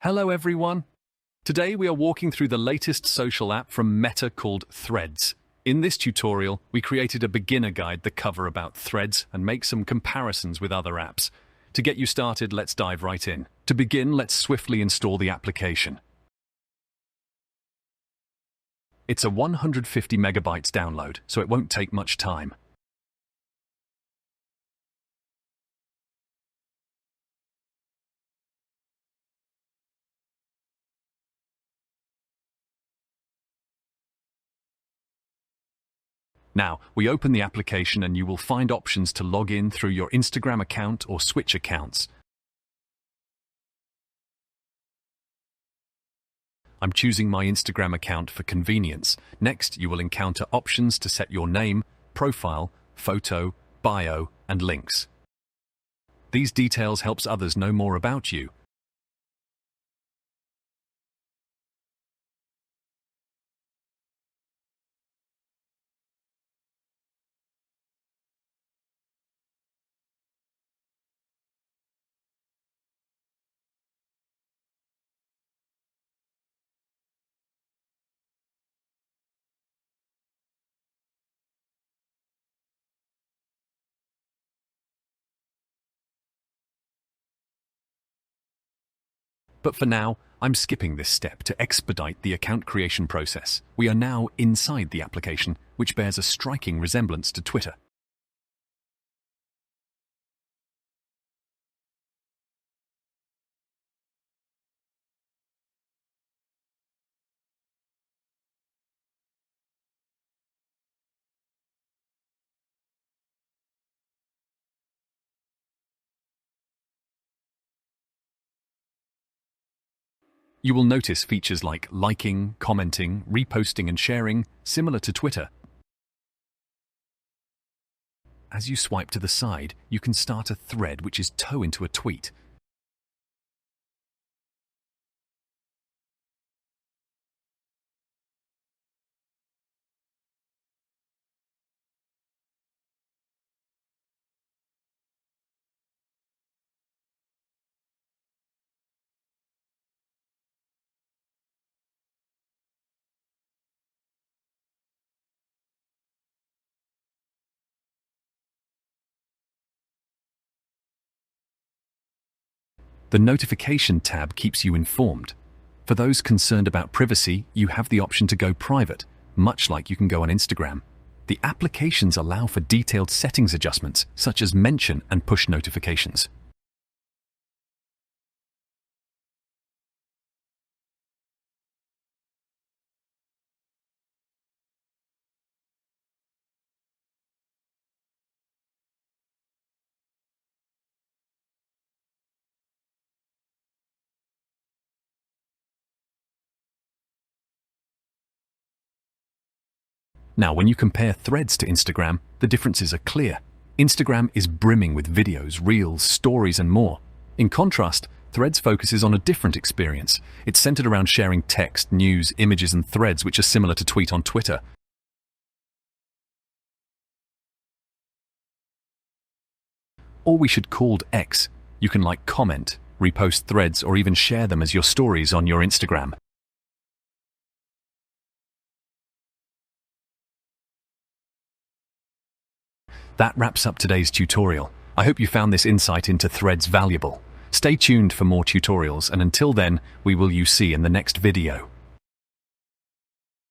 Hello everyone! Today we are walking through the latest social app from Meta called Threads. In this tutorial, we created a beginner guide that covers about Threads and make some comparisons with other apps. To get you started, let's dive right in. To begin, let's swiftly install the application. It's a 150 megabytes download, so it won't take much time. Now, we open the application and you will find options to log in through your Instagram account or switch accounts. I'm choosing my Instagram account for convenience. Next, you will encounter options to set your name, profile, photo, bio, and links. These details helps others know more about you. But for now, I'm skipping this step to expedite the account creation process. We are now inside the application, which bears a striking resemblance to Twitter. You will notice features like liking, commenting, reposting, and sharing, similar to Twitter. As you swipe to the side, you can start a thread which is toe into a tweet. The Notification tab keeps you informed. For those concerned about privacy, you have the option to go private, much like you can go on Instagram. The applications allow for detailed settings adjustments, such as mention and push notifications. Now, when you compare Threads to Instagram, the differences are clear. Instagram is brimming with videos, reels, stories, and more. In contrast, Threads focuses on a different experience. It's centered around sharing text, news, images, and threads, which are similar to tweet on Twitter. Or we should call X. You can comment, repost threads, or even share them as your stories on your Instagram. That wraps up today's tutorial. I hope you found this insight into Threads valuable. Stay tuned for more tutorials, and until then, we will see in the next video.